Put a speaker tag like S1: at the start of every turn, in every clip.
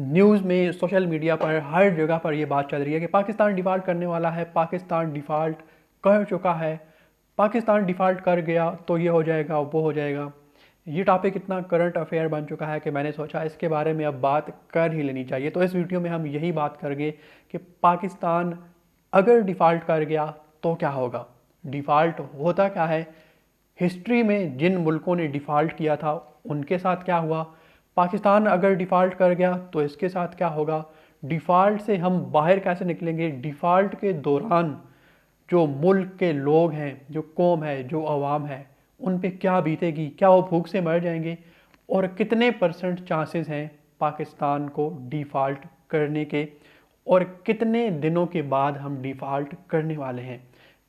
S1: News में, social media पर, हर जगह पर ये बात चल रही है कि पाकिस्तान डिफ़ॉल्ट करने वाला है, पाकिस्तान डिफ़ॉल्ट कर चुका है, पाकिस्तान डिफ़ॉल्ट कर गया तो ये हो जाएगा, वो हो जाएगा। ये टॉपिक इतना करंट अफेयर बन चुका है कि मैंने सोचा इसके बारे में अब बात कर ही लेनी चाहिए। तो इस वीडियो में हम यही बात करेंगे कि पाकिस्तान अगर डिफ़ॉल्ट कर गया तो क्या होगा, डिफ़ॉल्ट होता क्या है, हिस्ट्री में जिन मुल्कों ने डिफ़ॉल्ट किया था उनके साथ क्या हुआ, पाकिस्तान अगर डिफ़ॉल्ट कर गया तो इसके साथ क्या होगा, डिफ़ॉल्ट से हम बाहर कैसे निकलेंगे, डिफ़ॉल्ट के दौरान जो मुल्क के लोग हैं, जो कौम है, जो अवाम है, उन पे क्या बीतेगी, क्या वो भूख से मर जाएंगे और कितने परसेंट चांसेस हैं पाकिस्तान को डिफ़ॉल्ट करने के और कितने दिनों के बाद हम डिफ़ॉल्ट करने वाले हैं।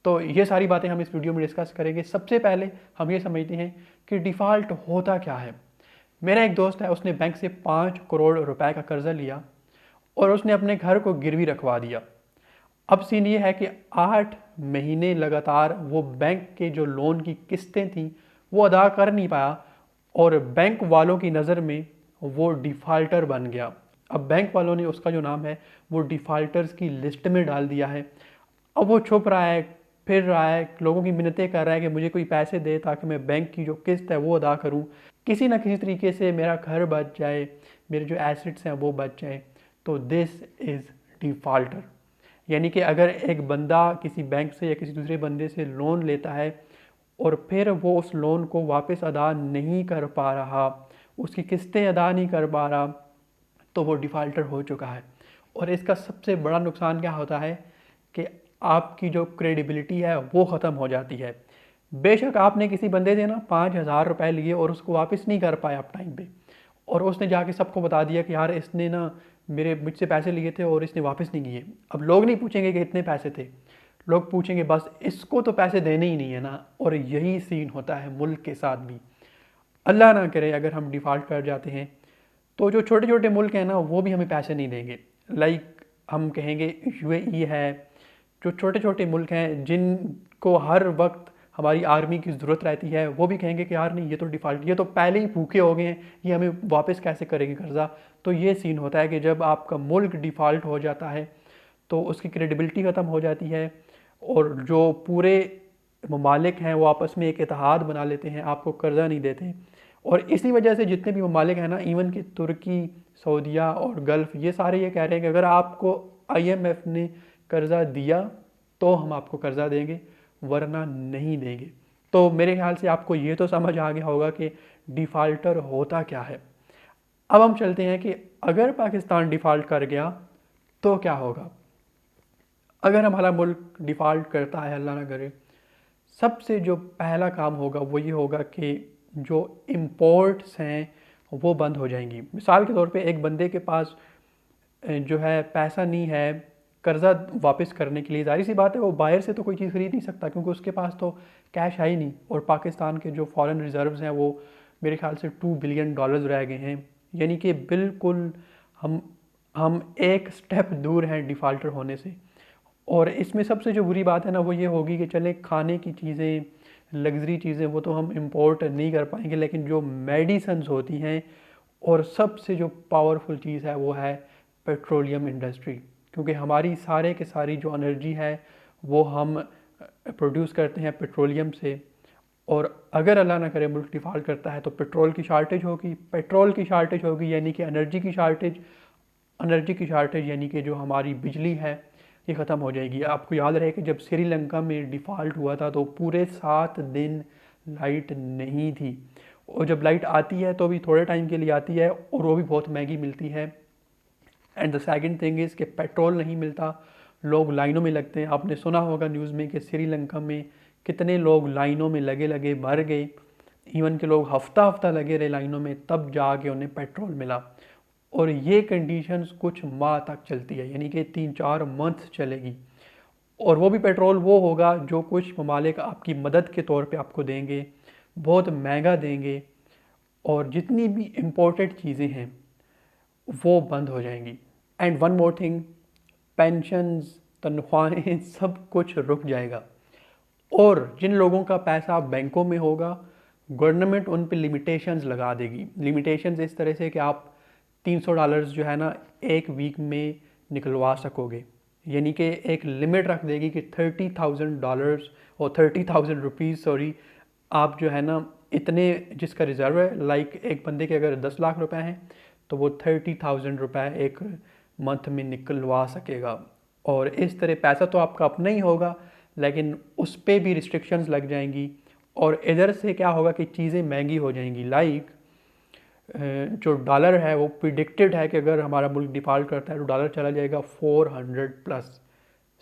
S1: तो ये सारी बातें हम इस वीडियो में डिस्कस करेंगे। सबसे पहले हम ये समझते हैं कि डिफ़ॉल्ट होता क्या है। मेरा एक दोस्त है, उसने बैंक से 5 करोड़ रुपए का कर्ज़ा लिया और उसने अपने घर को गिरवी रखवा दिया। अब सीन ये है कि 8 महीने लगातार वो बैंक के जो लोन की किस्तें थी वो अदा कर नहीं पाया और बैंक वालों की नज़र में वो डिफ़ाल्टर बन गया। अब बैंक वालों ने उसका जो नाम है वो डिफ़ाल्टर्स की लिस्ट में डाल दिया है। अब वो छुप रहा है, फिर रहा है, लोगों की मिन्नतें कर रहा है कि मुझे कोई पैसे दे ताकि मैं बैंक की जो किस्त है वो अदा करूं, किसी ना किसी तरीके से मेरा घर बच जाए, मेरे जो एसेट्स हैं वो बच जाए। तो दिस इज़ डिफ़ाल्टर। यानी कि अगर एक बंदा किसी बैंक से या किसी दूसरे बंदे से लोन लेता है और फिर वो उस लोन को वापस अदा नहीं कर पा रहा, उसकी किस्तें अदा नहीं कर पा रहा, तो वो डिफ़ाल्टर हो चुका है। और इसका सबसे बड़ा नुकसान क्या होता है कि आपकी जो क्रेडिबिलिटी है वो ख़त्म हो जाती है। बेशक आपने किसी बंदे से ना 5,000 रुपये लिए और उसको वापस नहीं कर पाया आप टाइम पे, और उसने जाके सबको बता दिया कि यार इसने ना मुझसे पैसे लिए थे और इसने वापस नहीं किए। अब लोग नहीं पूछेंगे कि इतने पैसे थे, लोग पूछेंगे बस इसको तो पैसे देने ही नहीं है ना। और यही सीन होता है मुल्क के साथ भी। अल्लाह ना करे अगर हम डिफ़ॉल्ट कर जाते हैं तो जो छोटे छोटे मुल्क हैं ना वो भी हमें पैसे नहीं देंगे। लाइक हम कहेंगे यूएई है, जो छोटे छोटे मुल्क हैं जिनको हर वक्त हमारी आर्मी की ज़रूरत रहती है, वो भी कहेंगे कि यार नहीं ये तो डिफ़ॉल्ट, ये तो पहले ही भूखे हो गए हैं, ये हमें वापस कैसे करेंगे कर्ज़ा। तो ये सीन होता है कि जब आपका मुल्क डिफ़ॉल्ट हो जाता है तो उसकी क्रेडिबिलिटी ख़त्म हो जाती है और जो पूरे ममालिक हैं वो आपस में एक इत्तेहाद बना लेते हैं, आपको कर्ज़ा नहीं देते। और इसी वजह से जितने भी ममालिक हैं ना, इवन कि तुर्की, सऊदीया और गल्फ़, ये सारे ये कह रहे हैं कि अगर आपको आईएमएफ ने कर्ज़ा दिया तो हम आपको कर्ज़ा देंगे, वरना नहीं देंगे। तो मेरे ख्याल से आपको ये तो समझ आ गया होगा कि डिफ़ाल्टर होता क्या है। अब हम चलते हैं कि अगर पाकिस्तान डिफ़ॉल्ट कर गया तो क्या होगा। अगर हमारा मुल्क डिफ़ॉल्ट करता है, अल्लाह ना करे, सबसे जो पहला काम होगा वो ये होगा कि जो इम्पोर्ट्स हैं वो बंद हो जाएंगी। मिसाल के तौर पे एक बंदे के पास जो है पैसा नहीं है कर्ज़ा वापस करने के लिए, ज़ाहिर सी बात है वो बाहर से तो कोई चीज़ खरीद नहीं सकता क्योंकि उसके पास तो कैश है ही नहीं। और पाकिस्तान के जो फॉरेन रिजर्व्स हैं वो मेरे ख्याल से $2 बिलियन रह गए हैं। यानी कि बिल्कुल हम हम एक स्टेप दूर हैं डिफ़ाल्टर होने से। और इसमें सबसे जो बुरी बात है ना वो ये होगी कि चले खाने की चीज़ें, लग्जरी चीज़ें वो तो हम इंपोर्ट नहीं कर पाएंगे, लेकिन जो मेडिसन्स होती हैं और सबसे जो पावरफुल चीज़ है वो है पेट्रोलियम इंडस्ट्री। क्योंकि हमारी सारे के सारी जो एनर्जी है वो हम प्रोड्यूस करते हैं पेट्रोलियम से। और अगर अल्लाह ना करे मुल्क डिफ़ॉल्ट करता है तो पेट्रोल की शार्टेज होगी, पेट्रोल की शार्टेज होगी यानी कि एनर्जी की शार्टेज, एनर्जी की शार्टेज यानी कि जो हमारी बिजली है ये ख़त्म हो जाएगी। आपको याद रहे कि जब श्रीलंका में डिफ़ॉल्ट हुआ था तो पूरे 7 दिन लाइट नहीं थी। और जब लाइट आती है तो भी थोड़े टाइम के लिए आती है और वो भी बहुत महंगी मिलती है। And the second thing is कि पेट्रोल नहीं मिलता, लोग लाइनों में लगते हैं। आपने सुना होगा न्यूज़ में कि श्रीलंका में कितने लोग लाइनों में लगे लगे मर गए। इवन के लोग हफ्ता हफ्ता लगे रहे लाइनों में, तब जाके उन्हें पेट्रोल मिला। और ये कंडीशंस कुछ माह तक चलती है, यानी कि 3-4 मंथ चलेगी। और वो भी पेट्रोल वो होगा जो कुछ ममालिक आपकी मदद के तौर पे आपको देंगे, बहुत महंगा देंगे। और जितनी भी इम्पोर्टेड चीज़ें हैं वो बंद हो जाएंगी। And one more thing, pensions, तनख्वाहें सब कुछ रुक जाएगा। और जिन लोगों का पैसा बैंकों में होगा, गवर्नमेंट उन पे लिमिटेशंस लगा देगी। लिमिटेशंस इस तरह से कि आप $300 जो है ना एक वीक में निकलवा सकोगे। यानी कि एक लिमिट रख देगी कि $30,000 और ₹30,000 सॉरी, आप जो है ना इतने जिसका रिज़र्व है, लाइक एक बंदे के अगर 10 लाख रुपए हैं तो वो ₹30,000 एक मंथ में निकलवा सकेगा। और इस तरह पैसा तो आपका अपना ही होगा, लेकिन उस पर भी रिस्ट्रिक्शंस लग जाएंगी। और इधर से क्या होगा कि चीज़ें महंगी हो जाएंगी। लाइक जो डॉलर है वो प्रिडिक्टेड है कि अगर हमारा मुल्क डिफ़ॉल्ट करता है तो डॉलर चला जाएगा 400+।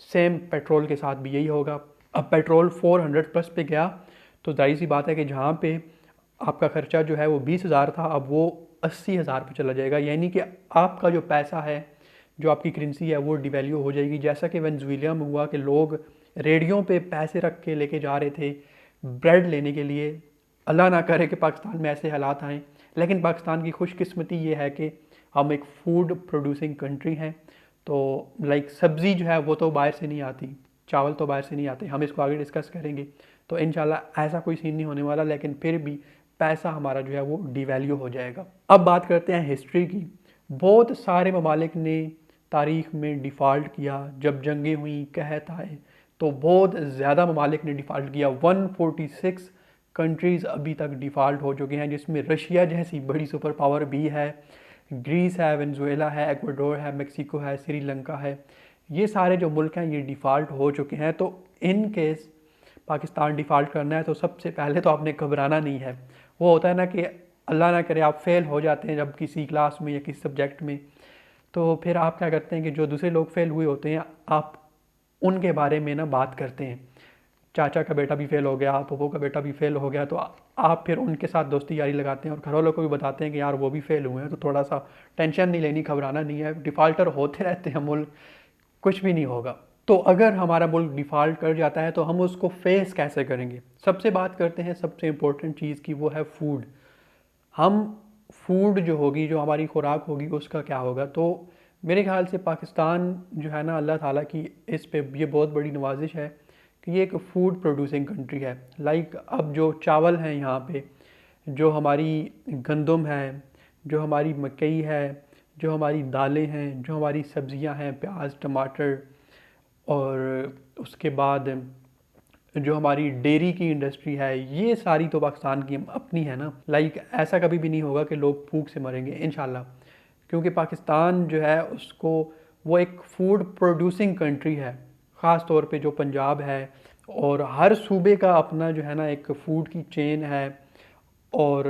S1: सेम पेट्रोल के साथ भी यही होगा। अब पेट्रोल 400+ पे गया तो जाहिर सी बात है कि जहाँ पे आपका खर्चा जो है वो 20,000 था, अब वो 80,000 पे चला जाएगा। यानी कि आपका जो पैसा है, जो आपकी करेंसी है, वो डिवैल्यू हो जाएगी। जैसा कि वेनेजुएला में हुआ कि लोग रेडियो पे पैसे रख के लेके जा रहे थे ब्रेड लेने के लिए। अल्लाह ना करे कि पाकिस्तान में ऐसे हालात आएँ, लेकिन पाकिस्तान की खुशकिस्मती ये है कि हम एक फूड प्रोड्यूसिंग कंट्री हैं। तो लाइक सब्ज़ी जो है वो तो बाहर से नहीं आती, चावल तो बाहर से नहीं आते, हम इसको आगे डिस्कस करेंगे। तो इंशाल्लाह ऐसा कोई सीन नहीं होने वाला, लेकिन फिर भी पैसा हमारा जो है वो डिवैल्यू हो जाएगा। अब बात करते हैं हिस्ट्री की। बहुत सारे ममालिक ने तारीख़ में डिफ़ॉल्ट किया। जब जंगें हुई, कहत आए, तो बहुत ज़्यादा ममालिक ने डिफ़ॉल्ट किया। 146 कंट्रीज़ अभी तक डिफ़ॉल्ट हो चुके हैं, जिसमें रशिया जैसी बड़ी सुपर पावर भी है, ग्रीस है, वेनेजुएला है, इक्वाडोर है, मेक्सिको है, श्रीलंका है। ये सारे जो मुल्क हैं ये डिफ़ॉल्ट हो चुके हैं। तो इन केस पाकिस्तान डिफ़ॉल्ट करना है तो सबसे पहले तो आपने घबराना नहीं है। वो होता है ना कि अल्लाह ना करे आप फेल हो जाते हैं जब किसी क्लास में या किसी सब्जेक्ट में, तो फिर आप क्या करते हैं कि जो दूसरे लोग फेल हुए होते हैं आप उनके बारे में ना बात करते हैं। चाचा का बेटा भी फेल हो गया, पप्पो का बेटा भी फेल हो गया, तो आप फिर उनके साथ दोस्ती यारी लगाते हैं और घर वालों को भी बताते हैं कि यार वो भी फेल हुए हैं, तो थोड़ा सा टेंशन नहीं लेनी, घबराना नहीं है, डिफ़ॉल्टर होते रहते हैं मुल्क, कुछ भी नहीं होगा। तो अगर हमारा मुल्क डिफ़ॉल्ट कर जाता है तो हम उसको फेस कैसे करेंगे? सबसे बात करते हैं सबसे इम्पोर्टेंट चीज़ की, वो है फूड। हम फूड जो होगी, जो हमारी खुराक होगी, उसका क्या होगा? तो मेरे ख्याल से पाकिस्तान जो है ना, अल्लाह ताला की इस पे ये बहुत बड़ी नवाजिश है कि ये एक फ़ूड प्रोड्यूसिंग कंट्री है। लाइक अब जो चावल हैं यहाँ पे, जो हमारी गंदम है, जो हमारी मकई है, जो हमारी दालें हैं, जो हमारी सब्ज़ियाँ हैं, प्याज, टमाटर, और उसके बाद जो हमारी डेयरी की इंडस्ट्री है, ये सारी तो पाकिस्तान की अपनी है ना। लाइक ऐसा कभी भी नहीं होगा कि लोग भूख से मरेंगे इंशाल्लाह, क्योंकि पाकिस्तान जो है उसको वो एक फ़ूड प्रोड्यूसिंग कंट्री है। ख़ास तौर पे जो पंजाब है, और हर सूबे का अपना जो है ना एक फ़ूड की चेन है। और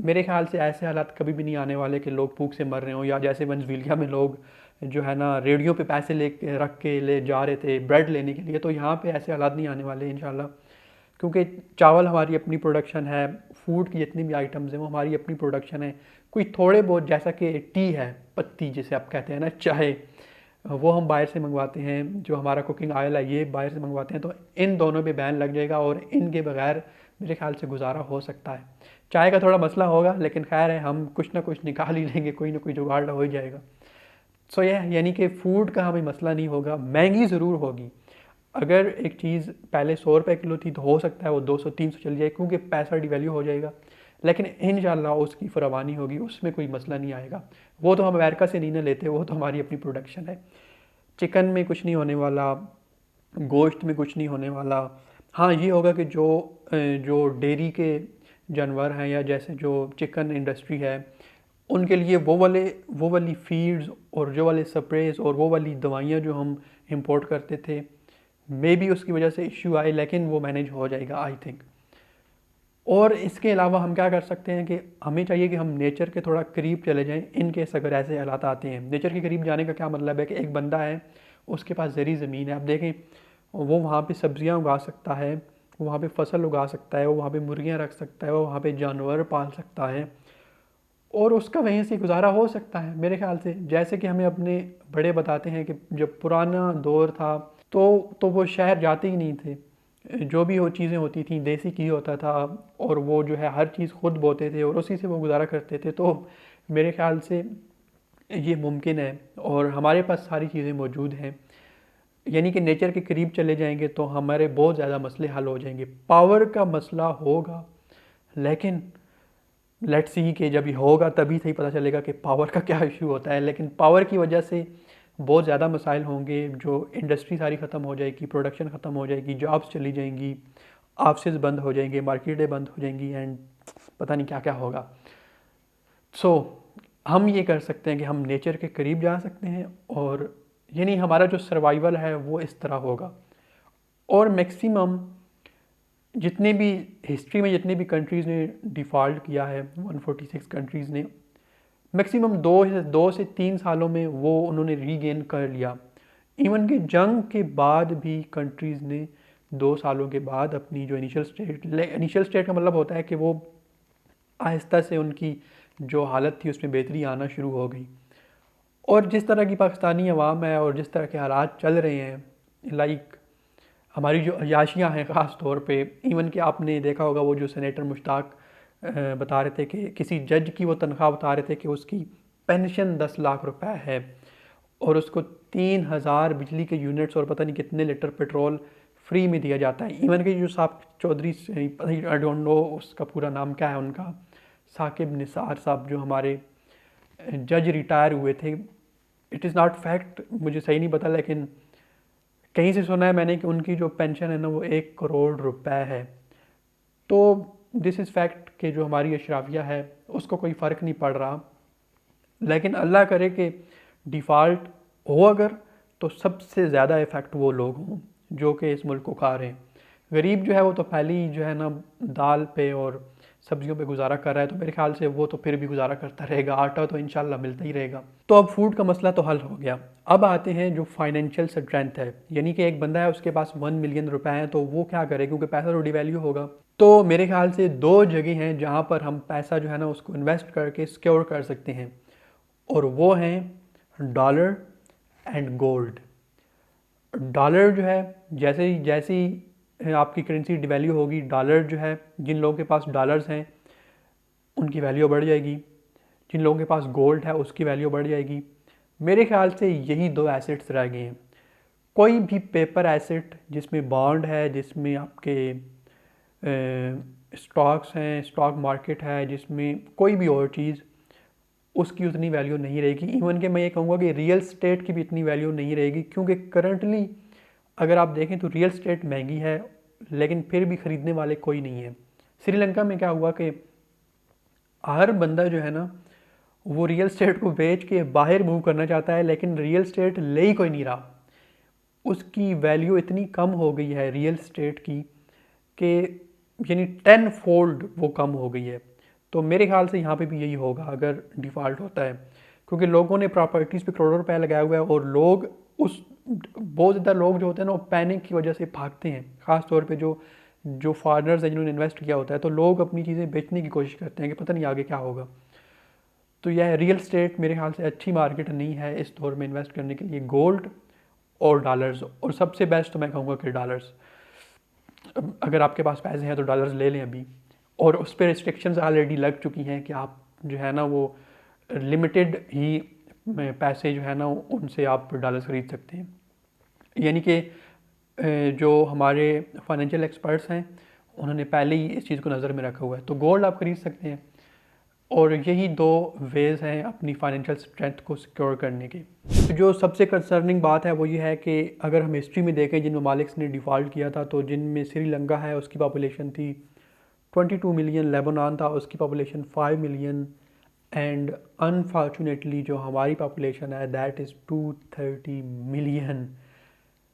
S1: मेरे ख्याल से ऐसे हालात कभी भी नहीं आने वाले कि लोग भूख से मर रहे हों, या जैसे वेनेजुएला में लोग जो है ना रेडियो पे पैसे ले रख के ले जा रहे थे ब्रेड लेने के लिए, तो यहाँ पे ऐसे हालात नहीं आने वाले इंशाल्लाह। क्योंकि चावल हमारी अपनी प्रोडक्शन है, फूड की जितनी भी आइटम्स हैं वो हमारी अपनी प्रोडक्शन है। कोई थोड़े बहुत, जैसा कि टी है, पत्ती जिसे आप कहते हैं ना, चाय, वो हम बाहर से मंगवाते हैं। जो हमारा कुकिंग ऑयल है ये बाहर से मंगवाते हैं। तो इन दोनों पे बैन लग जाएगा और इनके बगैर मेरे ख्याल से गुजारा हो सकता है। चाय का थोड़ा मसला होगा, लेकिन खैर है, हम कुछ ना कुछ निकाल ही लेंगे, कोई ना कोई जुगाड़ हो ही जाएगा। सो यह यानी कि फ़ूड का हमें मसला नहीं होगा। महंगी ज़रूर होगी। अगर एक चीज़ पहले 100 रुपये किलो थी तो हो सकता है वो 200-300 चली जाए, क्योंकि पैसा डिवैल्यू हो जाएगा। लेकिन इंशाल्लाह उसकी फरावानी होगी, उसमें कोई मसला नहीं आएगा। वो तो हम अमेरिका से नहीं ना लेते, वो तो हमारी अपनी प्रोडक्शन है। चिकन में कुछ नहीं होने वाला, गोश्त में कुछ नहीं होने वाला। हाँ, ये होगा कि जो डेयरी के जानवर हैं, या जैसे जो चिकन इंडस्ट्री है, उनके लिए वो वाली फीड्स और जो वाले स्प्रेज और वो वाली दवाइयाँ जो हम इंपोर्ट करते थे, मे बी उसकी वजह से इश्यू आए, लेकिन वो मैनेज हो जाएगा आई थिंक। और इसके अलावा हम क्या कर सकते हैं कि हमें चाहिए कि हम नेचर के थोड़ा करीब चले जाएं इन केस अगर ऐसे हालात आते हैं। नेचर के करीब जाने का क्या मतलब है कि एक बंदा है, उसके पास ज़री ज़मीन है, आप देखें वो वहाँ पे सब्जियाँ उगा सकता है, वो वहाँ पे फसल उगा सकता है, वो वहाँ पे मुर्गियाँ रख सकता है, वो वहाँ पे जानवर पाल सकता है, और उसका वहीं से गुजारा हो सकता है मेरे ख्याल से। जैसे कि हमें अपने बड़े बताते हैं कि जब पुराना दौर था तो वो शहर जाते ही नहीं थे। जो भी वो चीज़ें होती थी देसी घी होता था, और वो जो है हर चीज़ खुद बोते थे और उसी से वो गुजारा करते थे। तो मेरे ख्याल से ये मुमकिन है और हमारे पास सारी चीज़ें मौजूद हैं। यानी कि नेचर के करीब चले जाएंगे तो हमारे बहुत ज़्यादा मसले हल हो जाएंगे। पावर का मसला होगा, लेकिन लेट्स सी कि जब ये होगा तभी सही पता चलेगा कि पावर का क्या इशू होता है। लेकिन पावर की वजह से बहुत ज़्यादा मसाइल होंगे, जो इंडस्ट्री सारी ख़त्म हो जाएगी, प्रोडक्शन ख़त्म हो जाएगी, जॉब्स चली जाएंगी, ऑफिस बंद हो जाएंगे, मार्केटें बंद हो जाएंगी, एंड पता नहीं क्या क्या होगा। सो हम ये कर सकते हैं कि हम नेचर के करीब जा सकते हैं, और यानी हमारा जो सर्वाइवल है वो इस तरह होगा। और मैक्सिमम जितने भी हिस्ट्री में जितने भी कंट्रीज़ ने डिफ़ॉल्ट किया है, 146 कंट्रीज़ ने, मैक्सिमम 2 से 3 सालों में वो उन्होंने रीगेन कर लिया। इवन कि जंग के बाद भी कंट्रीज़ ने 2 सालों के बाद अपनी जो इनिशियल स्टेट का मतलब होता है कि वो आहिस्ता से उनकी जो हालत थी उसमें बेहतरी आना शुरू हो गई। और जिस तरह की पाकिस्तानी अवाम है और जिस तरह के हालात चल रहे हैं, लाइक हमारी जो अयाशियाँ हैं ख़ास तौर पे, इवन कि आपने देखा होगा वो जो सेनेटर मुश्ताक बता रहे थे कि किसी जज की वो तनख्वाह बता रहे थे कि उसकी पेंशन 10 लाख रुपए है, और उसको 3000 बिजली के यूनिट्स और पता नहीं कितने लीटर पेट्रोल फ्री में दिया जाता है। इवन कि जो साहब चौधरी, आई डोंट नो उसका पूरा नाम क्या है उनका, साकिब निसार साहब जो हमारे जज रिटायर हुए थे, इट इज़ नॉट फैक्ट, मुझे सही नहीं पता, लेकिन कहीं से सुना है मैंने कि उनकी जो पेंशन है ना वो 1 करोड़ रुपए है। तो दिस इज़ फैक्ट कि जो हमारी अशराफिया है उसको कोई फ़र्क नहीं पड़ रहा। लेकिन अल्लाह करे कि डिफ़ॉल्ट हो अगर, तो सबसे ज़्यादा इफ़ेक्ट वो लोग हों जो कि इस मुल्क को खा रहे हैं। गरीब जो है वो तो पहले ही जो है ना दाल पे और सब्जियों पे गुजारा कर रहा है, तो मेरे ख्याल से वो तो फिर भी गुजारा करता रहेगा, आटा तो इंशाल्लाह मिलता ही रहेगा। तो अब फूड का मसला तो हल हो गया। अब आते हैं जो फाइनेंशियल स्ट्रेंथ है, यानी कि एक बंदा है उसके पास 1 मिलियन रुपए हैं, तो वो क्या करे, क्योंकि पैसा तो डिवैल्यू होगा। तो मेरे ख्याल से 2 जगह हैं जहाँ पर हम पैसा जो है ना उसको इन्वेस्ट करके सिक्योर कर सकते हैं, और वो हैं डॉलर एंड गोल्ड। डॉलर जो है जैसे ही आपकी करेंसी डिवैल्यू होगी, डॉलर जो है, जिन लोगों के पास डॉलर्स हैं उनकी वैल्यू बढ़ जाएगी, जिन लोगों के पास गोल्ड है उसकी वैल्यू बढ़ जाएगी। मेरे ख्याल से यही 2 एसेट्स रह गए हैं। कोई भी पेपर एसेट जिसमें बॉन्ड है, जिसमें आपके स्टॉक्स हैं, स्टॉक मार्केट है, जिसमें कोई भी और चीज़, उसकी उतनी वैल्यू नहीं रहेगी। इवन कि मैं ये कहूँगा कि रियल स्टेट की भी इतनी वैल्यू नहीं रहेगी, क्योंकि करंटली अगर आप देखें तो रियल स्टेट महंगी है, लेकिन फिर भी ख़रीदने वाले कोई नहीं है। श्रीलंका में क्या हुआ कि हर बंदा जो है ना वो रियल स्टेट को बेच के बाहर मूव करना चाहता है, लेकिन रियल स्टेट ले ही कोई नहीं रहा। उसकी वैल्यू इतनी कम हो गई है रियल स्टेट की कि यानी 10 फोल्ड वो कम हो गई है। तो मेरे ख्याल से यहाँ पे भी यही होगा अगर डिफ़ॉल्ट होता है, क्योंकि लोगों ने प्रॉपर्टीज़ पे करोड़ों रुपए लगाया हुआ है, और लोग उस बहुत ज़्यादा लोग जो होते हैं ना वो पैनिक की वजह से भागते हैं। ख़ास तौर पे जो फॉरेनर्स हैं जिन्होंने इन्वेस्ट किया होता है, तो लोग अपनी चीज़ें बेचने की कोशिश करते हैं कि पता नहीं आगे क्या होगा। तो यह रियल स्टेट मेरे ख्याल से अच्छी मार्केट नहीं है इस दौर में इन्वेस्ट करने के लिए। गोल्ड और डॉलर्स, और सबसे बेस्ट तो मैं कहूँगा कि डॉलर्स। अगर आपके पास पैसे हैं तो डॉलर्स ले लें अभी, और उस पर रिस्ट्रिक्शंस ऑलरेडी लग चुकी हैं कि आप जो है ना वो लिमिटेड ही पैसे जो है ना उनसे आप डॉलर्स खरीद सकते हैं। यानी कि जो हमारे फाइनेंशियल एक्सपर्ट्स हैं उन्होंने पहले ही इस चीज़ को नज़र में रखा हुआ है। तो गोल्ड आप खरीद सकते हैं, और यही 2 वेज़ हैं अपनी फाइनेंशियल स्ट्रेंथ को सिक्योर करने की। तो जो सबसे कंसर्निंग बात है वो ये है कि अगर हम हिस्ट्री में देखें जिन ममालिक ने डिफ़ॉल्ट किया था, तो जिनमें श्रीलंका है उसकी पॉपुलेशन थी 22 मिलियन, लेबनान था उसकी पॉपुलेशन 5 मिलियन, एंड अनफॉर्चुनेटली जो हमारी पॉपुलेशन है दैट इज़ 230 मिलियन।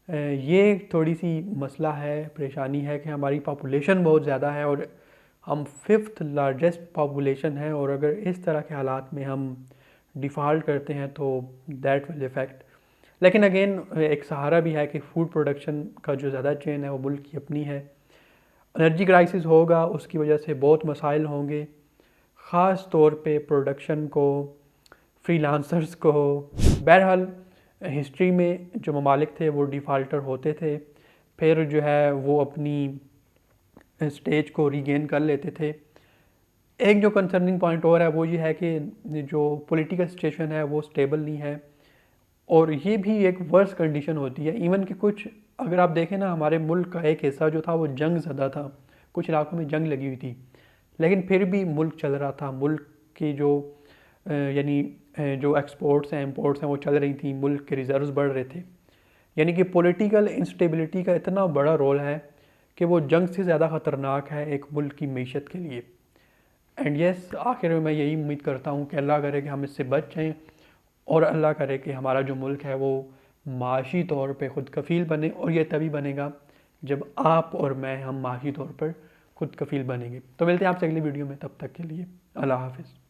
S1: ये थोड़ी सी मसला है, परेशानी है कि हमारी पॉपुलेशन बहुत ज़्यादा है और हम 5th लार्जेस्ट पॉपुलेशन है, और अगर इस तरह के हालात में हम डिफ़ॉल्ट करते हैं तो दैट विल इफ़ेक्ट। लेकिन अगेन एक सहारा भी है कि फूड प्रोडक्शन का जो ज़्यादा चेन है वो मुल्क की अपनी है। एनर्जी क्राइसिस होगा, उसकी वजह से बहुत मसाइल होंगे, ख़ास तौर पे प्रोडक्शन को, फ्रीलांसर्स को। बहरहाल हिस्ट्री में जो ममालिक थे वो डिफ़ॉल्टर होते थे, फिर जो है वो अपनी स्टेज को रीगेन कर लेते थे। एक जो कंसर्निंग पॉइंट और है वो ये है कि जो पॉलिटिकल सिचुएशन है वो स्टेबल नहीं है, और ये भी एक वर्स कंडीशन होती है। इवन कि कुछ अगर आप देखें ना, हमारे मुल्क का एक हिस्सा जो था वो जंग ज़दा था, कुछ इलाकों में जंग लगी हुई थी, लेकिन फिर भी मुल्क चल रहा था। मुल्क की जो यानी जो एक्सपोर्ट्स हैं इंपोर्ट्स हैं वो चल रही थी, मुल्क के रिजर्व्स बढ़ रहे थे। यानी कि पॉलिटिकल इंस्टेबिलिटी का इतना बड़ा रोल है कि वो जंग से ज़्यादा ख़तरनाक है एक मुल्क की मीशत के लिए। एंड यस, आखिर में मैं यही उम्मीद करता हूँ कि अल्लाह करे कि हम इससे बच जाएँ, और अल्लाह करे कि हमारा जो मुल्क है वो माशी तौर पे खुद कफ़ील बने, और ये तभी बनेगा जब आप और मैं हम माशी तौर पर खुद कफ़ील बनेंगे। तो मिलते हैं आपसे अगली वीडियो में, तब तक के लिए अल्लाह हाफ़िज़।